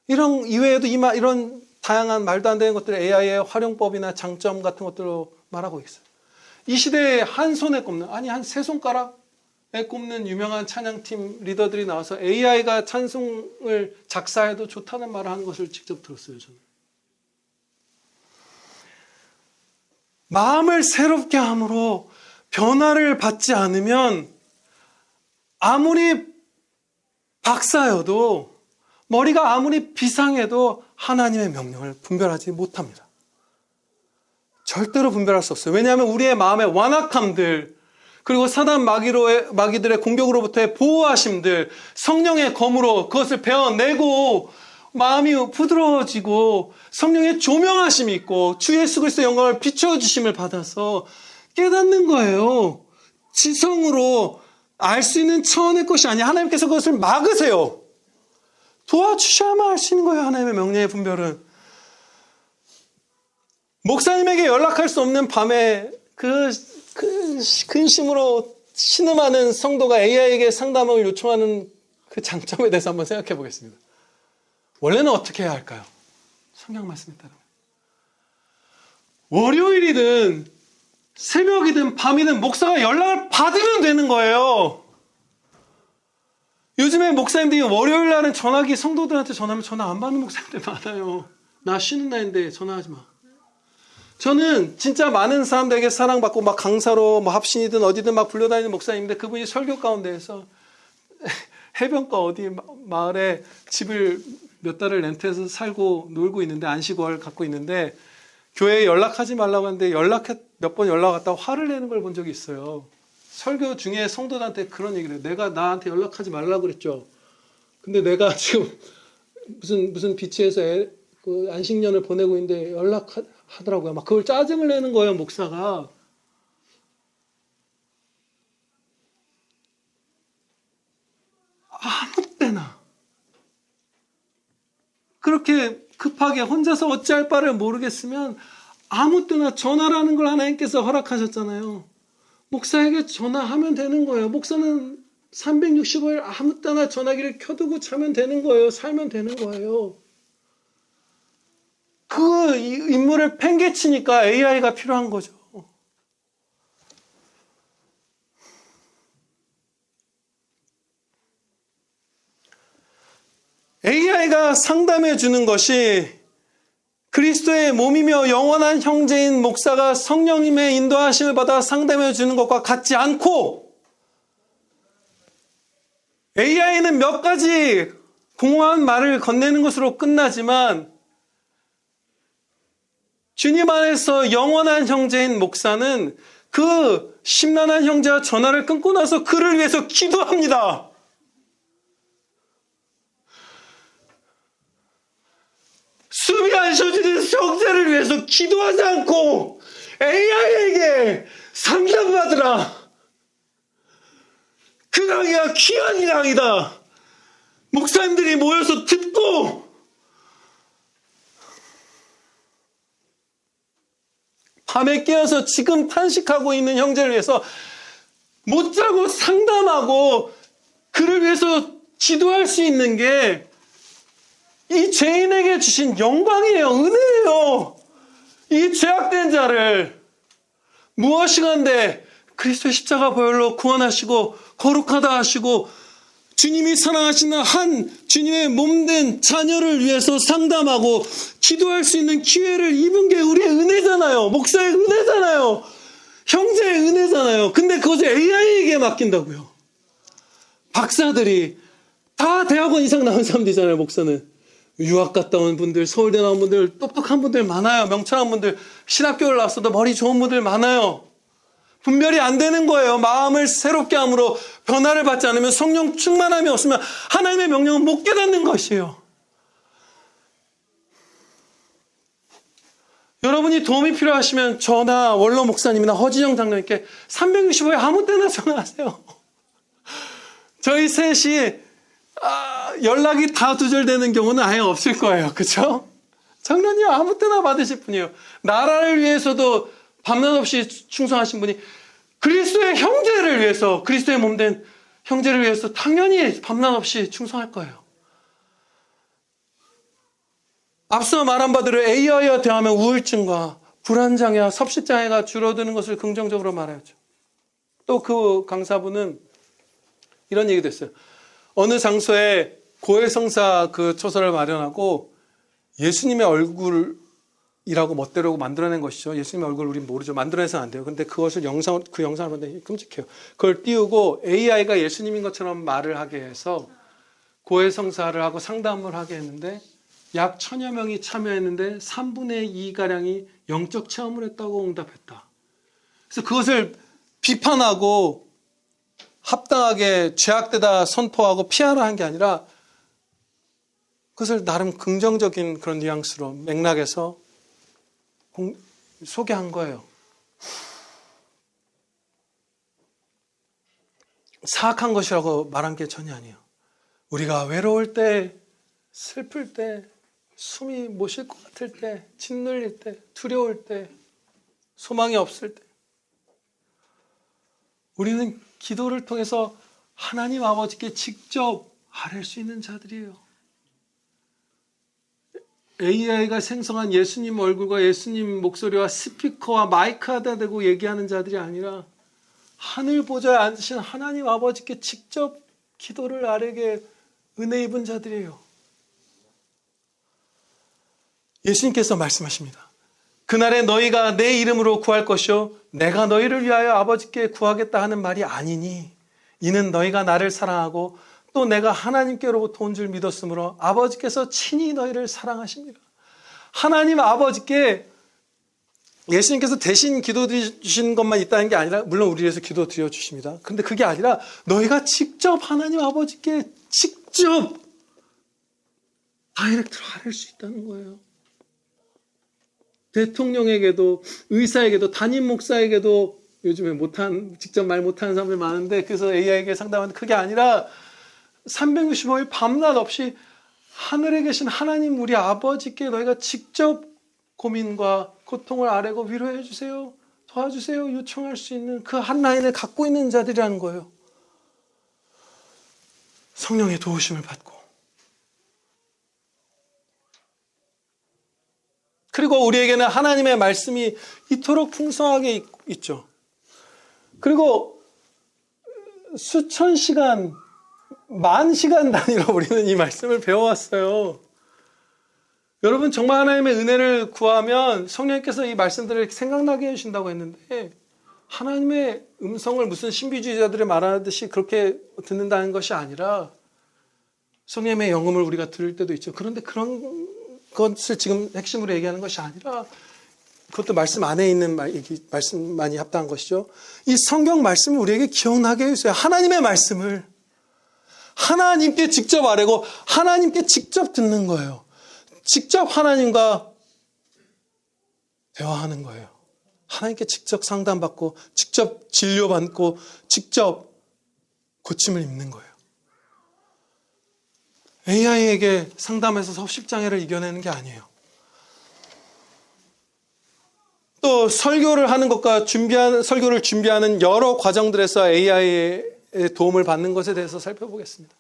이런 이외에도 이런 다양한 말도 안 되는 것들을 AI의 활용법이나 장점 같은 것들로 말하고 있어요. 이 시대에 한 손에 꼽는, 아니 한 세 손가락에 꼽는 유명한 찬양팀 리더들이 나와서 AI가 찬송을 작사해도 좋다는 말을 하는 것을 직접 들었어요, 저는. 마음을 새롭게 함으로 변화를 받지 않으면 아무리 박사여도 머리가 아무리 비상해도 하나님의 명령을 분별하지 못합니다. 절대로 분별할 수 없어요. 왜냐하면 우리의 마음의 완악함들, 그리고 사단 마귀들의 공격으로부터의 보호하심들, 성령의 검으로 그것을 베어내고 마음이 부드러워지고 성령의 조명하심이 있고 주 예수 그리스도의 영광을 비춰주심을 받아서 깨닫는 거예요. 지성으로 알 수 있는 차원의 것이 아니야. 하나님께서 그것을 막으세요. 도와주셔야만 할 수 있는 거예요. 하나님의 명령의 분별은. 목사님에게 연락할 수 없는 밤에 그 근심으로 신음하는 성도가 AI에게 상담을 요청하는 그 장점에 대해서 한번 생각해 보겠습니다. 원래는 어떻게 해야 할까요? 성경 말씀에 따르면 월요일이든 새벽이든 밤이든 목사가 연락을 받으면 되는 거예요. 요즘에 목사님들이 월요일 날은 전화기 성도들한테 전화하면 전화 안 받는 목사님들 많아요. 나 쉬는 날인데 전화하지 마. 저는 진짜 많은 사람들에게 사랑받고 막 강사로 뭐 합신이든 어디든 막 불려다니는 목사님인데 그분이 설교 가운데에서 해변가 어디 마을에 집을 몇 달을 렌트해서 살고 놀고 있는데 안식월 갖고 있는데 교회에 연락하지 말라고 하는데 몇 번 연락 왔다고 화를 내는 걸 본 적이 있어요. 설교 중에 성도들한테 그런 얘기를 해요. 내가 나한테 연락하지 말라고 그랬죠. 근데 내가 지금 무슨 비치에서 그 안식년을 보내고 있는데 연락하더라고요. 막 그걸 짜증을 내는 거예요, 목사가. 아무 때나 그렇게 급하게 혼자서 어찌할 바를 모르겠으면 아무 때나 전화라는 걸 하나님께서 허락하셨잖아요. 목사에게 전화하면 되는 거예요. 목사는 365일 아무 때나 전화기를 켜두고 자면 되는 거예요. 살면 되는 거예요. 그 임무를 팽개치니까 AI가 필요한 거죠. AI가 상담해 주는 것이 그리스도의 몸이며 영원한 형제인 목사가 성령님의 인도하심을 받아 상담해 주는 것과 같지 않고 AI는 몇 가지 공허한 말을 건네는 것으로 끝나지만 주님 안에서 영원한 형제인 목사는 그 심란한 형제와 전화를 끊고 나서 그를 위해서 기도합니다. 숨이 안 쉬어지는 형제를 위해서 기도하지 않고 AI에게 상담받으라. 그 강의가 귀한 강의다. 목사님들이 모여서 듣고 밤에 깨어서 지금 탄식하고 있는 형제를 위해서 못 자고 상담하고 그를 위해서 기도할 수 있는 게 이 죄인에게 주신 영광이에요. 은혜예요. 이 죄악된 자를 무엇이간데 그리스도의 십자가 보혈로 구원하시고 거룩하다 하시고 주님이 사랑하시는 한 주님의 몸된 자녀를 위해서 상담하고 기도할 수 있는 기회를 입은 게 우리의 은혜잖아요. 목사의 은혜잖아요. 형제의 은혜잖아요. 근데 그것을 AI에게 맡긴다고요. 박사들이 다 대학원 이상 나온 사람들이잖아요. 목사는 유학 갔다 온 분들, 서울대 나온 분들, 똑똑한 분들 많아요. 명철한 분들, 신학교를 나왔어도 머리 좋은 분들 많아요. 분별이 안 되는 거예요. 마음을 새롭게 함으로 변화를 받지 않으면, 성령 충만함이 없으면 하나님의 명령은 못 깨닫는 것이에요. 여러분이 도움이 필요하시면 저나 원로 목사님이나 허진영 장로님께 365에 아무 때나 전화하세요. 저희 셋이 연락이 다 두절되는 경우는 아예 없을 거예요. 그렇죠? 장로님 아무 때나 받으실 분이에요. 나라를 위해서도 밤낮 없이 충성하신 분이 그리스도의 형제를 위해서, 그리스도의 몸된 형제를 위해서 당연히 밤낮 없이 충성할 거예요. 앞서 말한 바대로 AI와 대하면 우울증과 불안장애와 섭식장애가 줄어드는 것을 긍정적으로 말하죠. 또 그 강사분은 이런 얘기도 했어요. 어느 장소에 고해성사 그 초소를 마련하고 예수님의 얼굴이라고 멋대로 만들어낸 것이죠. 예수님의 얼굴 우린 모르죠. 만들어내서는 안 돼요. 근데 그것을 그 영상을 봤는데 끔찍해요. 그걸 띄우고 AI가 예수님인 것처럼 말을 하게 해서 고해성사를 하고 상담을 하게 했는데 약 1000여 명이 참여했는데 3분의 2가량이 영적 체험을 했다고 응답했다. 그래서 그것을 비판하고 합당하게 죄악되다 선포하고 피하라 한 게 아니라 그것을 나름 긍정적인 그런 뉘앙스로 맥락에서 소개한 거예요. 사악한 것이라고 말한 게 전혀 아니에요. 우리가 외로울 때, 슬플 때, 숨이 못 쉴 것 같을 때, 짓눌릴 때, 두려울 때, 소망이 없을 때 우리는 기도를 통해서 하나님 아버지께 직접 아뢰 수 있는 자들이에요. AI가 생성한 예수님 얼굴과 예수님 목소리와 스피커와 마이크에다 대고 얘기하는 자들이 아니라 하늘 보좌에 앉으신 하나님 아버지께 직접 기도를 아뢰게 은혜 입은 자들이에요. 예수님께서 말씀하십니다. 그날에 너희가 내 이름으로 구할 것이요 내가 너희를 위하여 아버지께 구하겠다 하는 말이 아니니 이는 너희가 나를 사랑하고 또 내가 하나님께로부터 온 줄 믿었으므로 아버지께서 친히 너희를 사랑하십니다. 하나님 아버지께 예수님께서 대신 기도 드리신 것만 있다는 게 아니라 물론 우리 위해서 기도 드려주십니다. 그런데 그게 아니라 너희가 직접 하나님 아버지께 직접 다이렉트로 아뢰 수 있다는 거예요. 대통령에게도 의사에게도 담임 목사에게도 요즘에 직접 말 못하는 사람들 많은데 그래서 AI에게 상담하는데 그게 아니라 365일 밤낮 없이 하늘에 계신 하나님 우리 아버지께 너희가 직접 고민과 고통을 아뢰고 위로해 주세요. 도와주세요. 요청할 수 있는 그 한 라인을 갖고 있는 자들이라는 거예요. 성령의 도우심을 받고 그리고 우리에게는 하나님의 말씀이 이토록 풍성하게 있죠. 그리고 수천 시간, 만 시간 단위로 우리는 이 말씀을 배워왔어요. 여러분 정말 하나님의 은혜를 구하면 성령님께서 이 말씀들을 생각나게 해주신다고 했는데 하나님의 음성을 무슨 신비주의자들이 말하듯이 그렇게 듣는다는 것이 아니라 성령님의 영음을 우리가 들을 때도 있죠. 그런데 그런 것을 지금 핵심으로 얘기하는 것이 아니라 그것도 말씀 안에 있는 말씀만이 합당한 것이죠. 이 성경 말씀을 우리에게 기억나게 해주세요. 하나님의 말씀을 하나님께 직접 아뢰고 하나님께 직접 듣는 거예요. 직접 하나님과 대화하는 거예요. 하나님께 직접 상담받고 직접 진료받고 직접 고침을 입는 거예요. AI에게 상담해서 섭식장애를 이겨내는 게 아니에요. 또 설교를 하는 것과 설교를 준비하는 여러 과정들에서 AI의 도움을 받는 것에 대해서 살펴보겠습니다.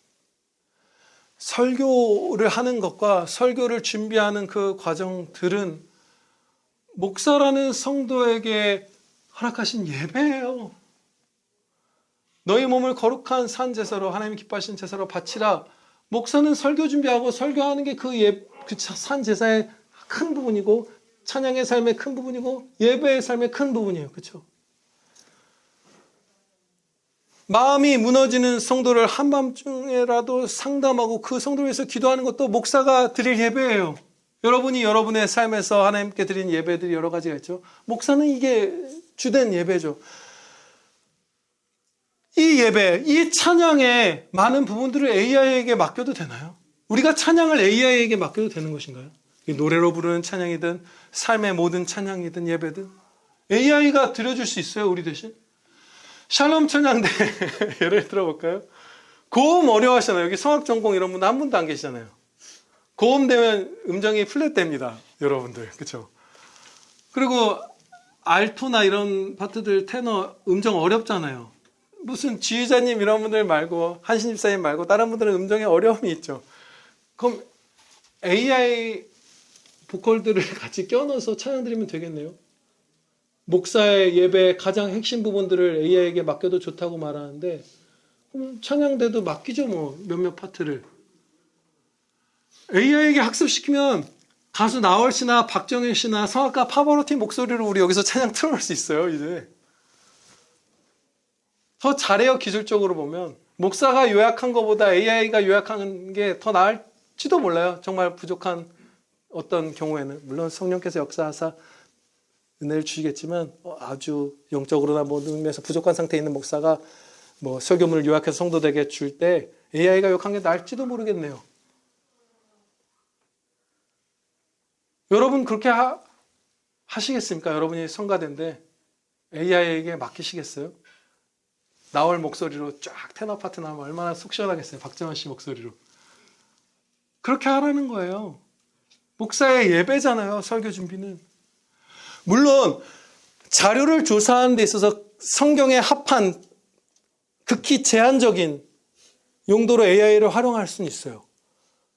설교를 하는 것과 설교를 준비하는 그 과정들은 목사라는 성도에게 허락하신 예배예요. 너희 몸을 거룩한 산 제사로 하나님이 기뻐하시는 제사로 바치라. 목사는 설교 준비하고 설교하는 게 그 산 제사의 큰 부분이고 찬양의 삶의 큰 부분이고 예배의 삶의 큰 부분이에요. 그렇죠? 마음이 무너지는 성도를 한밤중에라도 상담하고 그 성도를 위해서 기도하는 것도 목사가 드릴 예배예요. 여러분이 여러분의 삶에서 하나님께 드린 예배들이 여러 가지가 있죠. 목사는 이게 주된 예배죠. 이 예배, 이 찬양의 많은 부분들을 AI에게 맡겨도 되나요? 우리가 찬양을 AI에게 맡겨도 되는 것인가요? 노래로 부르는 찬양이든 삶의 모든 찬양이든 예배든 AI가 드려줄 수 있어요, 우리 대신? 샬롬 찬양대 예를 들어볼까요? 고음 어려워하시잖아요. 여기 성악 전공 이런 분들 한 분도 안 계시잖아요. 고음 되면 음정이 플랫됩니다, 여러분들. 그렇죠? 그리고 알토나 이런 파트들 테너 음정 어렵잖아요. 무슨 지휘자님 이런 분들 말고 한신 집사님 말고 다른 분들은 음정에 어려움이 있죠. 그럼 AI 보컬들을 같이 껴넣어서 찬양 드리면 되겠네요. 목사의 예배의 가장 핵심 부분들을 AI에게 맡겨도 좋다고 말하는데 그럼 찬양대도 맡기죠, 뭐 몇몇 파트를. AI에게 학습시키면 가수 나얼 씨나 박정현 씨나 성악가 파바로티 목소리로 우리 여기서 찬양 틀어놓을 수 있어요, 이제. 더 잘해요, 기술적으로 보면. 목사가 요약한 것보다 AI가 요약하는 게 더 나을지도 몰라요. 정말 부족한 어떤 경우에는. 물론 성령께서 역사하사 은혜를 주시겠지만 아주 영적으로나 모든 의미에서 부족한 상태에 있는 목사가 뭐 설교문을 요약해서 성도들에게 줄 때 AI가 요약한 게 나을지도 모르겠네요. 여러분 그렇게 하시겠습니까? 여러분이 성가대인데 AI에게 맡기시겠어요? 나올 목소리로 쫙 테너 파트 나오면 얼마나 속 시원하겠어요. 박정환 씨 목소리로. 그렇게 하라는 거예요. 목사의 예배잖아요, 설교 준비는. 물론 자료를 조사하는 데 있어서 성경에 합한 극히 제한적인 용도로 AI를 활용할 수는 있어요.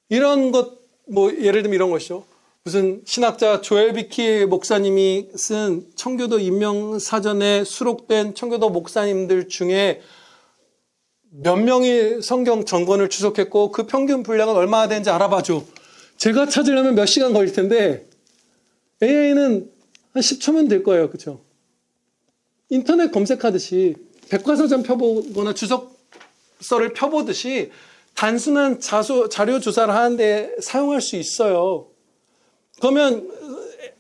이런 것, 뭐 예를 들면 이런 것이죠. 무슨 신학자 조엘 비키 목사님이 쓴 청교도 인명사전에 수록된 청교도 목사님들 중에 몇 명이 성경 전권을 주석했고 그 평균 분량은 얼마나 되는지 알아봐줘. 제가 찾으려면 몇 시간 걸릴 텐데 AI는 한 10초면 될 거예요. 그렇죠? 인터넷 검색하듯이 백과사전 펴보거나 주석서를 펴보듯이 단순한 자료 조사를 하는데 사용할 수 있어요. 그러면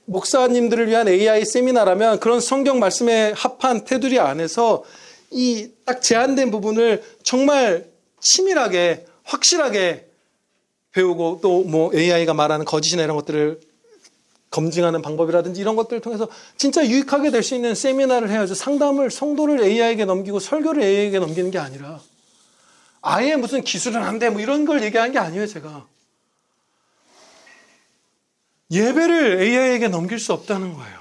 목사님들을 위한 AI 세미나라면 그런 성경 말씀에 합한 테두리 안에서 이 딱 제한된 부분을 정말 치밀하게 확실하게 배우고 또 뭐 AI가 말하는 거짓이나 이런 것들을 검증하는 방법이라든지 이런 것들을 통해서 진짜 유익하게 될 수 있는 세미나를 해야죠. 상담을 성도를 AI에게 넘기고 설교를 AI에게 넘기는 게 아니라 아예 무슨 기술은 안 돼 뭐 이런 걸 얘기하는 게 아니에요. 제가 예배를 AI에게 넘길 수 없다는 거예요.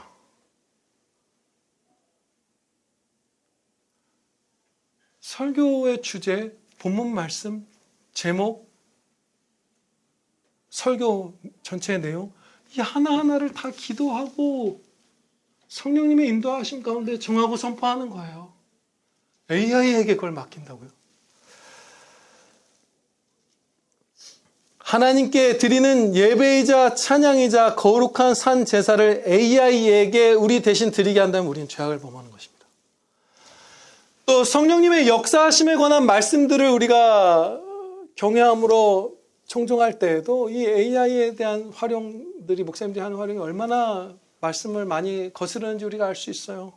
설교의 주제, 본문 말씀, 제목, 설교 전체의 내용 이 하나하나를 다 기도하고 성령님의 인도하심 가운데 정하고 선포하는 거예요. AI에게 그걸 맡긴다고요. 하나님께 드리는 예배이자 찬양이자 거룩한 산 제사를 AI에게 우리 대신 드리게 한다면 우리는 죄악을 범하는 것입니다. 또 성령님의 역사하심에 관한 말씀들을 우리가 경외함으로 청종할 때에도 이 AI에 대한 활용들이 목사님들이 하는 활용이 얼마나 말씀을 많이 거스르는지 우리가 알 수 있어요.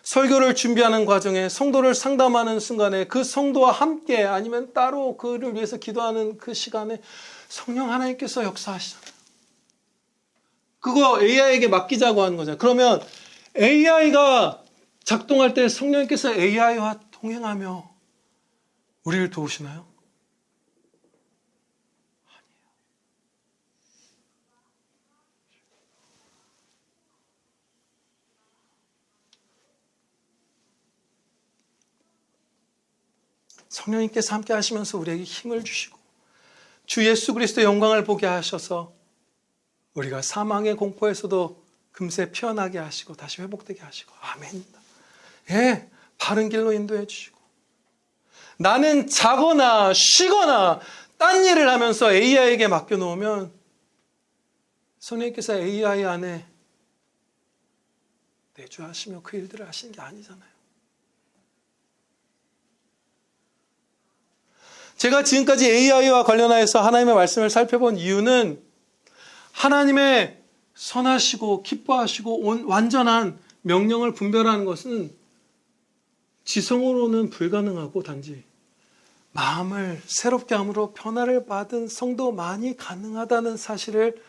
설교를 준비하는 과정에 성도를 상담하는 순간에 그 성도와 함께 아니면 따로 그를 위해서 기도하는 그 시간에 성령 하나님께서 역사하시잖아요. 그거 AI에게 맡기자고 하는 거잖아요. 그러면 AI가 작동할 때 성령님께서 AI와 동행하며 우리를 도우시나요? 성령님께서 함께 하시면서 우리에게 힘을 주시고 주 예수 그리스도의 영광을 보게 하셔서 우리가 사망의 공포에서도 금세 피어나게 하시고 다시 회복되게 하시고 아멘입니다. 예, 바른 길로 인도해 주시고 나는 자거나 쉬거나 딴 일을 하면서 AI에게 맡겨놓으면 성령님께서 AI 안에 내주하시며 그 일들을 하시는 게 아니잖아요. 제가 지금까지 AI와 관련하여서 하나님의 말씀을 살펴본 이유는 하나님의 선하시고 기뻐하시고 완전한 명령을 분별하는 것은 지성으로는 불가능하고 단지 마음을 새롭게 함으로 변화를 받은 성도만이 가능하다는 사실을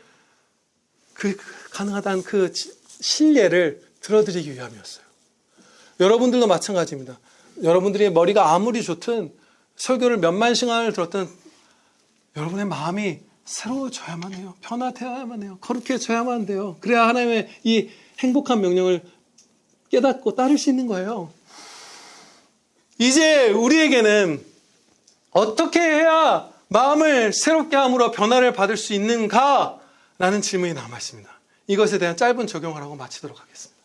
가능하다는 그 신뢰를 들어드리기 위함이었어요. 여러분들도 마찬가지입니다. 여러분들이 머리가 아무리 좋든 설교를 몇만 시간을 들었던 여러분의 마음이 새로워져야만 해요. 변화되어야만 해요. 거룩해져야만 돼요. 그래야 하나님의 이 행복한 명령을 깨닫고 따를 수 있는 거예요. 이제 우리에게는 어떻게 해야 마음을 새롭게 함으로 변화를 받을 수 있는가? 라는 질문이 남아있습니다. 이것에 대한 짧은 적용을 하고 마치도록 하겠습니다.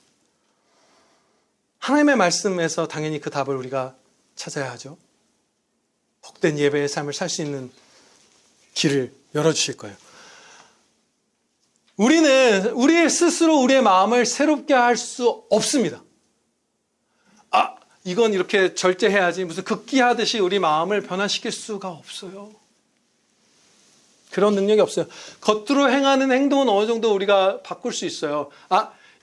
하나님의 말씀에서 당연히 그 답을 우리가 찾아야 하죠. 복된 예배의 삶을 살 수 있는 길을 열어주실 거예요. 우리는 우리 스스로 우리의 마음을 새롭게 할 수 없습니다. 이건 이렇게 절제해야지 무슨 극기하듯이 우리 마음을 변화시킬 수가 없어요. 그런 능력이 없어요. 겉으로 행하는 행동은 어느 정도 우리가 바꿀 수 있어요.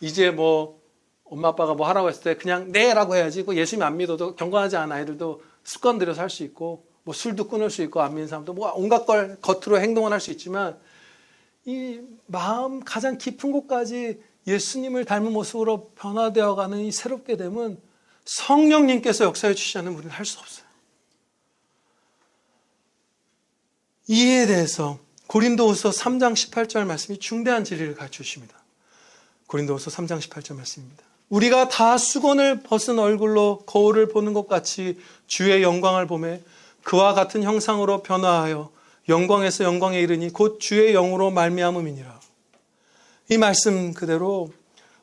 이제 뭐 엄마 아빠가 뭐 하라고 했을 때 그냥 네라고 해야지. 예수님 안 믿어도 경건하지 않은 아이들도 습관 들여서 할 수 있고 뭐 술도 끊을 수 있고 안 믿는 사람도 뭐 온갖 걸 겉으로 행동을 할 수 있지만 이 마음 가장 깊은 곳까지 예수님을 닮은 모습으로 변화되어가는 이 새롭게 됨은 성령님께서 역사해 주시지 않으면 우리는 할 수 없어요. 이에 대해서 고린도후서 3장 18절 말씀이 중대한 진리를 가르쳐 주십니다. 고린도후서 3장 18절 말씀입니다. 우리가 다 수건을 벗은 얼굴로 거울을 보는 것 같이 주의 영광을 보매 그와 같은 형상으로 변화하여 영광에서 영광에 이르니 곧 주의 영으로 말미암음이니라. 이 말씀 그대로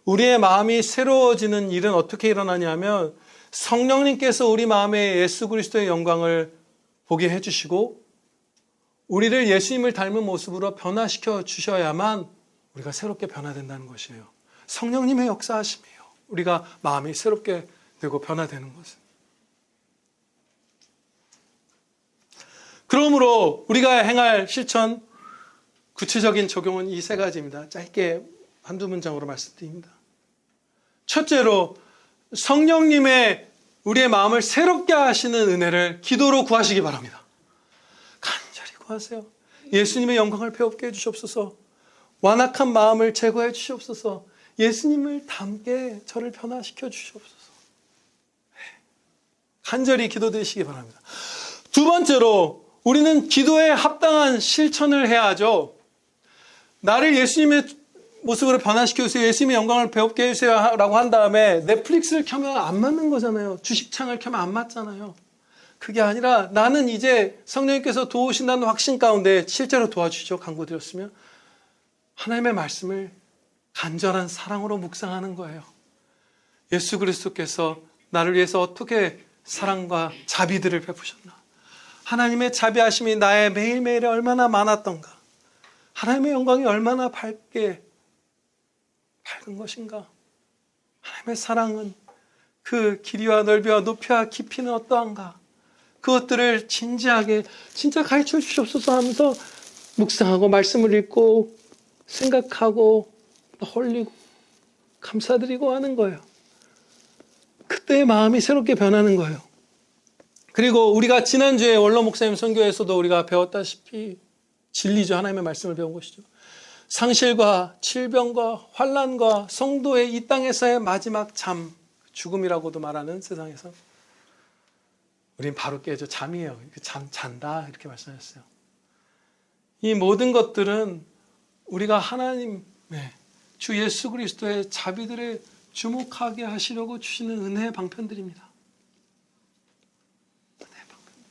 우리의 마음이 새로워지는 일은 어떻게 일어나냐면 성령님께서 우리 마음에 예수 그리스도의 영광을 보게 해주시고 우리를 예수님을 닮은 모습으로 변화시켜 주셔야만 우리가 새롭게 변화된다는 것이에요. 성령님의 역사하심이에요. 우리가 마음이 새롭게 되고 변화되는 것은. 그러므로 우리가 행할 실천, 구체적인 적용은 이 세 가지입니다. 짧게 한두 문장으로 말씀드립니다. 첫째로 성령님의 우리의 마음을 새롭게 하시는 은혜를 기도로 구하시기 바랍니다. 간절히 구하세요. 예수님의 영광을 배웁게 해주시옵소서. 완악한 마음을 제거해 주시옵소서. 예수님을 닮게 저를 변화시켜 주시옵소서. 간절히 기도드리시기 바랍니다. 두 번째로 우리는 기도에 합당한 실천을 해야 하죠. 나를 예수님의 모습으로 변화시켜주세요. 예수님의 영광을 배웁게 해주세요 라고 한 다음에 넷플릭스를 켜면 안 맞는 거잖아요. 주식창을 켜면 안 맞잖아요. 그게 아니라 나는 이제 성령님께서 도우신다는 확신 가운데 실제로 도와주시죠. 강구드렸으면 하나님의 말씀을 간절한 사랑으로 묵상하는 거예요. 예수 그리스도께서 나를 위해서 어떻게 사랑과 자비들을 베푸셨나. 하나님의 자비하심이 나의 매일매일에 얼마나 많았던가. 하나님의 영광이 얼마나 밝은 것인가. 하나님의 사랑은 그 길이와 넓이와 높이와 깊이는 어떠한가. 그것들을 진지하게 진짜 가르쳐 주시옵소서 하면서 묵상하고 말씀을 읽고 생각하고 홀리고 감사드리고 하는 거예요. 그때의 마음이 새롭게 변하는 거예요. 그리고 우리가 지난주에 원로 목사님 선교에서도 우리가 배웠다시피 진리죠. 하나님의 말씀을 배운 것이죠. 상실과 질병과 환난과 성도의 이 땅에서의 마지막 잠, 죽음이라고도 말하는 세상에서 우린 바로 깨죠. 잠이에요. 잔다 이렇게 말씀하셨어요. 이 모든 것들은 우리가 하나님, 주 예수 그리스도의 자비들을 주목하게 하시려고 주시는 은혜의 방편들입니다. 은혜의 방편들.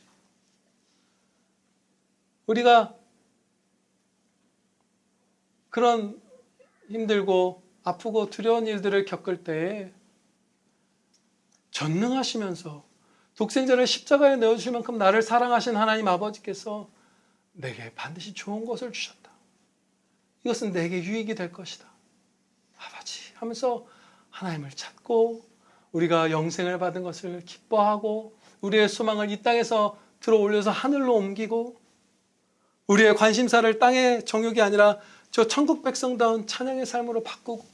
우리가 그런 힘들고 아프고 두려운 일들을 겪을 때에 전능하시면서 독생자를 십자가에 내어주실 만큼 나를 사랑하신 하나님 아버지께서 내게 반드시 좋은 것을 주셨다. 이것은 내게 유익이 될 것이다. 아버지 하면서 하나님을 찾고 우리가 영생을 받은 것을 기뻐하고 우리의 소망을 이 땅에서 들어 올려서 하늘로 옮기고 우리의 관심사를 땅의 정욕이 아니라 저 천국 백성다운 찬양의 삶으로 바꾸고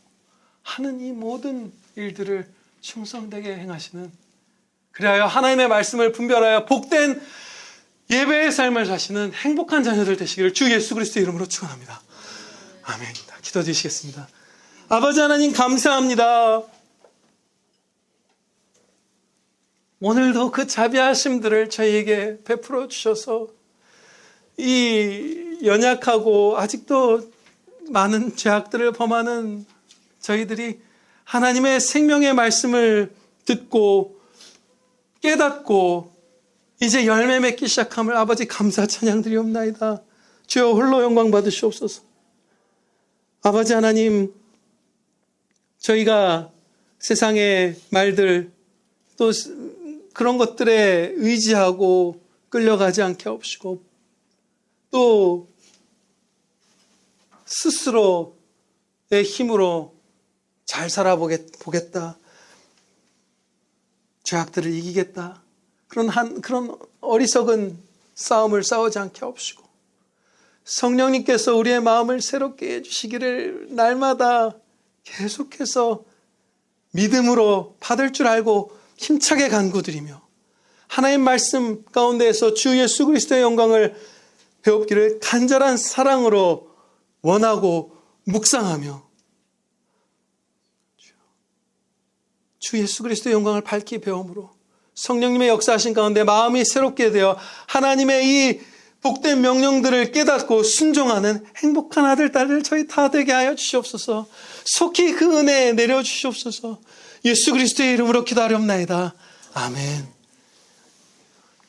하는 이 모든 일들을 충성되게 행하시는, 그리하여 하나님의 말씀을 분별하여 복된 예배의 삶을 사시는 행복한 자녀들 되시기를 주 예수 그리스도의 이름으로 축원합니다. 아멘. 기도해 주시겠습니다. 아버지 하나님 감사합니다. 오늘도 그 자비하심들을 저희에게 베풀어 주셔서 이 연약하고 아직도 많은 죄악들을 범하는 저희들이 하나님의 생명의 말씀을 듣고 깨닫고 이제 열매 맺기 시작함을 아버지 감사 찬양 드리옵나이다. 주여 홀로 영광 받으시옵소서. 아버지 하나님, 저희가 세상의 말들 또 그런 것들에 의지하고 끌려가지 않게 하옵시고 또 스스로의 힘으로 잘 살아보겠다. 죄악들을 이기겠다. 그런 어리석은 싸움을 싸우지 않게 하옵시고 성령님께서 우리의 마음을 새롭게 해주시기를 날마다 계속해서 믿음으로 받을 줄 알고 힘차게 간구드리며 하나님 말씀 가운데에서 주 예수 그리스도의 영광을 배웁기를 간절한 사랑으로 원하고 묵상하며 주 예수 그리스도의 영광을 밝히 배움으로 성령님의 역사하신 가운데 마음이 새롭게 되어 하나님의 이 복된 명령들을 깨닫고 순종하는 행복한 아들, 딸들 저희 다 되게 하여 주시옵소서. 속히 그 은혜 내려주시옵소서. 예수 그리스도의 이름으로 기도하렵나이다. 아멘.